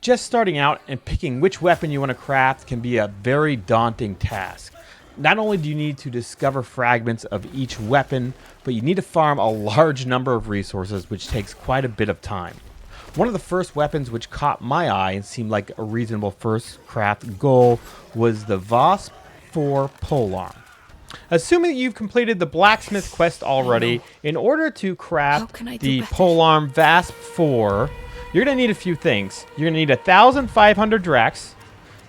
Just starting out and picking which weapon you want to craft can be a very daunting task. Not only do you need to discover fragments of each weapon, but you need to farm a large number of resources, which takes quite a bit of time. One of the first weapons which caught my eye and seemed like a reasonable first craft goal was the VASP-IV Polearm. Assuming that you've completed the blacksmith quest already, in order to craft the Polearm VASP-IV, you're going to need a few things. You're going to need 1,500 Drex.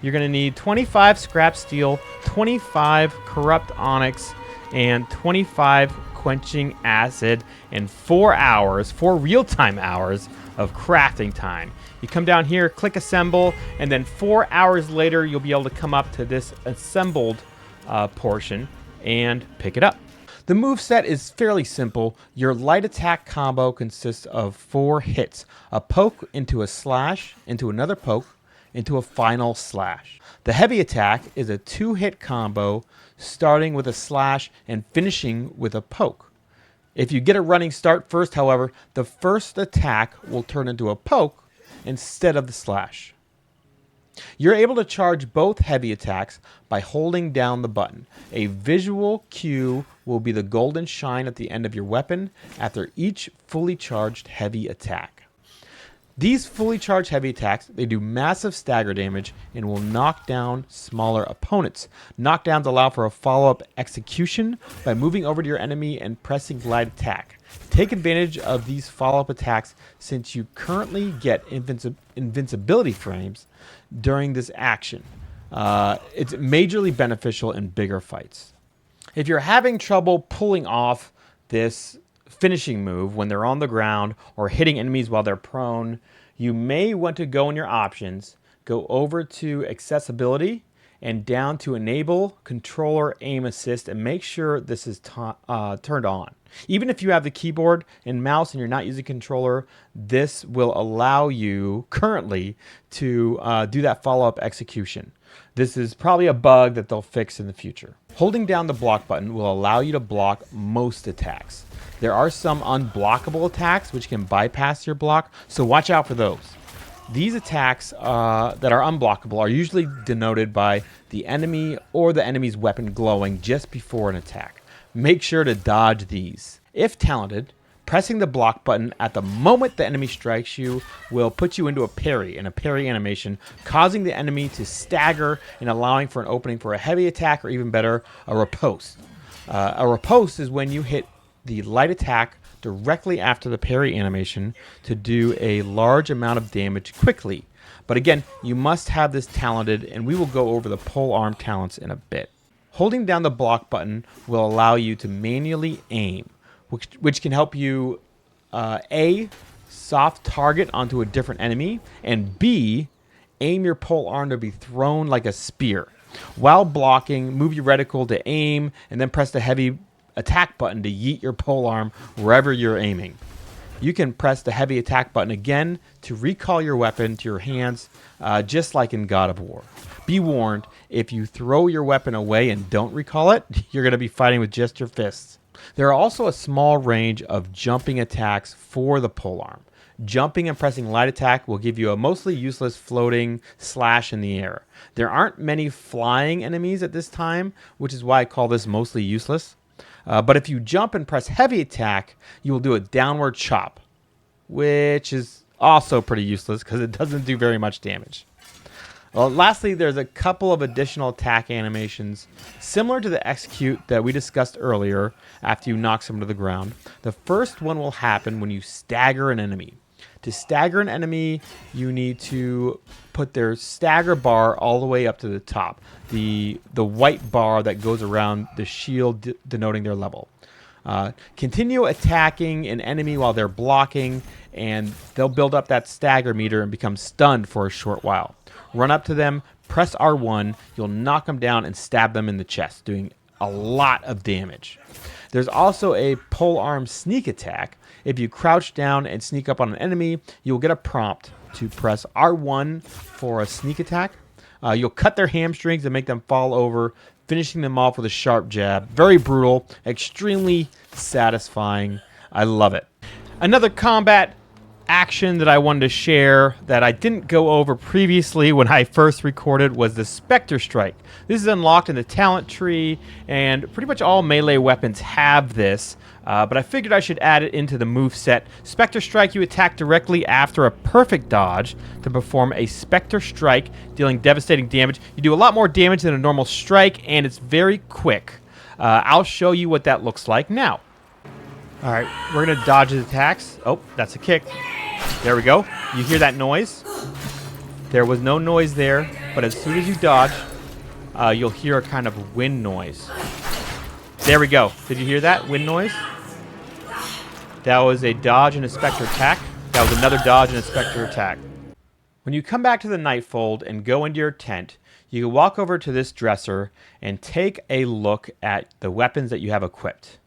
You're going to need 25 scrap steel, 25 corrupt onyx, and 25 quenching acid, and 4 hours, 4 real-time hours of crafting time. You come down here, click assemble, and then 4 hours later, you'll be able to come up to this assembled portion and pick it up. The moveset is fairly simple. Your light attack combo consists of 4 hits. A poke into a slash, into another poke, into a final slash. The heavy attack is a 2-hit combo, starting with a slash and finishing with a poke. If you get a running start first, however, the first attack will turn into a poke instead of the slash. You're able to charge both heavy attacks by holding down the button. A visual cue will be the golden shine at the end of your weapon after each fully charged heavy attack. These fully charged heavy attacks, they do massive stagger damage and will knock down smaller opponents. Knockdowns allow for a follow-up execution by moving over to your enemy and pressing light attack. Take advantage of these follow-up attacks since you currently get invincibility frames during this action. It's majorly beneficial in bigger fights. If you're having trouble pulling off this finishing move when they're on the ground or hitting enemies while they're prone, you may want to go in your options, go over to accessibility and down to enable controller aim assist and make sure this is turned on. Even if you have the keyboard and mouse and you're not using controller, this will allow you currently to do that follow-up execution. This is probably a bug that they'll fix in the future. Holding down the block button will allow you to block most attacks. There are some unblockable attacks which can bypass your block, so watch out for those. These attacks that are unblockable are usually denoted by the enemy or the enemy's weapon glowing just before an attack. Make sure to dodge these. If talented, pressing the block button at the moment the enemy strikes you will put you into a parry animation, causing the enemy to stagger and allowing for an opening for a heavy attack or even better, a riposte. A riposte is when you hit the light attack directly after the parry animation to do a large amount of damage quickly. But again, you must have this talented, and we will go over the polearm talents in a bit. Holding down the block button will allow you to manually aim, which can help you A, soft target onto a different enemy, and B, aim your polearm to be thrown like a spear. While blocking, move your reticle to aim, and then press the heavy attack button to yeet your polearm wherever you're aiming. You can press the heavy attack button again to recall your weapon to your hands, just like in God of War. Be warned, if you throw your weapon away and don't recall it, you're going to be fighting with just your fists. There are also a small range of jumping attacks for the polearm. Jumping and pressing light attack will give you a mostly useless floating slash in the air. There aren't many flying enemies at this time, which is why I call this mostly useless. But if you jump and press heavy attack, you will do a downward chop, which is also pretty useless because it doesn't do very much damage. Well, lastly, there's a couple of additional attack animations similar to the execute that we discussed earlier after you knock someone to the ground. The first one will happen when you stagger an enemy. To stagger an enemy, you need to put their stagger bar all the way up to the top, the white bar that goes around the shield denoting their level. Continue attacking an enemy while they're blocking, and they'll build up that stagger meter and become stunned for a short while. Run up to them, press R1, you'll knock them down and stab them in the chest, doing a lot of damage. There's also a polearm sneak attack. If you crouch down and sneak up on an enemy, you'll get a prompt to press R1 for a sneak attack. You'll cut their hamstrings and make them fall over, finishing them off with a sharp jab. Very brutal, extremely satisfying. I love it. Another combat action that I wanted to share that I didn't go over previously when I first recorded was the Spectre Strike. This is unlocked in the talent tree, and pretty much all melee weapons have this, but I figured I should add it into the moveset. Spectre Strike, you attack directly after a perfect dodge to perform a Spectre Strike, dealing devastating damage. You do a lot more damage than a normal strike, and it's very quick. I'll show you what that looks like now. All right, we're going to dodge his attacks. Oh, that's a kick. There we go. You hear that noise? There was no noise there, but as soon as you dodge, you'll hear a kind of wind noise. There we go. Did you hear that wind noise? That was a dodge and a Spectre attack. That was another dodge and a Spectre attack. When you come back to the Nightfold and go into your tent, you can walk over to this dresser and take a look at the weapons that you have equipped.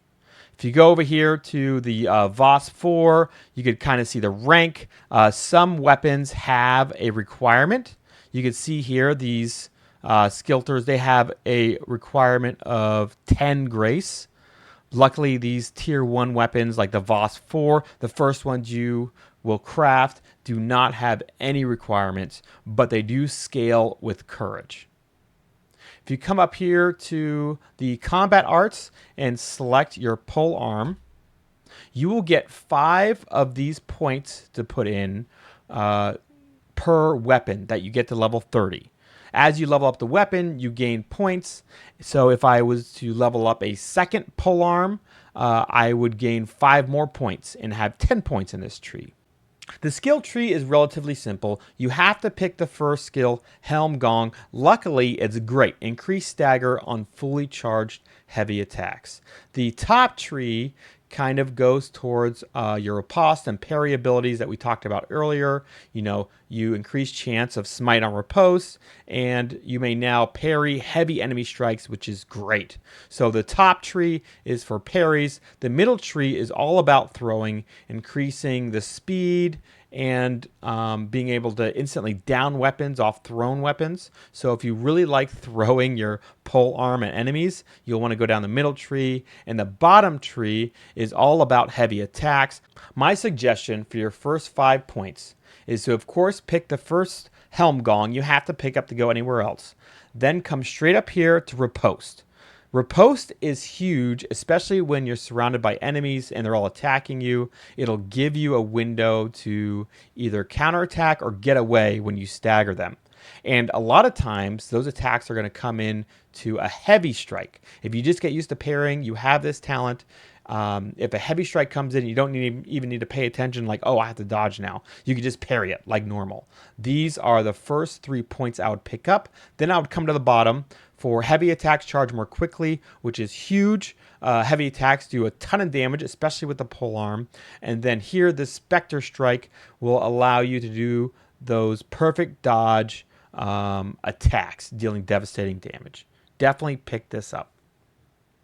If you go over here to the VASP-IV, you could kind of see the rank. Some weapons have a requirement. You can see here these skilters, they have a requirement of 10 grace. Luckily, these tier 1 weapons like the VASP-IV, the first ones you will craft, do not have any requirements, but they do scale with courage. If you come up here to the combat arts and select your polearm, you will get 5 of these points to put in per weapon that you get to level 30. As you level up the weapon, you gain points. So if I was to level up a second polearm, I would gain 5 more points and have 10 points in this tree. The skill tree is relatively simple. You have to pick the first skill, Helm Gong. Luckily, it's great. Increased stagger on fully charged heavy attacks. The top tree kind of goes towards your riposte and parry abilities that we talked about earlier. You know, you increase chance of smite on riposte, and you may now parry heavy enemy strikes, which is great. So the top tree is for parries. The middle tree is all about throwing, increasing the speed and being able to instantly down weapons off thrown weapons. So if you really like throwing your pole arm at enemies, you'll want to go down the middle tree. And the bottom tree is all about heavy attacks. My suggestion for your first 5 points is to, of course, pick the first Helm Gong you have to pick up to go anywhere else. Then come straight up here to riposte. Riposte is huge, especially when you're surrounded by enemies and they're all attacking you. It'll give you a window to either counterattack or get away when you stagger them. And a lot of times, those attacks are going to come in to a heavy strike. If you just get used to parrying, you have this talent. If a heavy strike comes in, you don't even need to pay attention like, oh, I have to dodge now. You can just parry it like normal. These are the first 3 points I would pick up. Then I would come to the bottom for heavy attacks, charge more quickly, which is huge. Heavy attacks do a ton of damage, especially with the polearm. And then here, the Spectre Strike will allow you to do those perfect dodge attacks, dealing devastating damage. Definitely pick this up.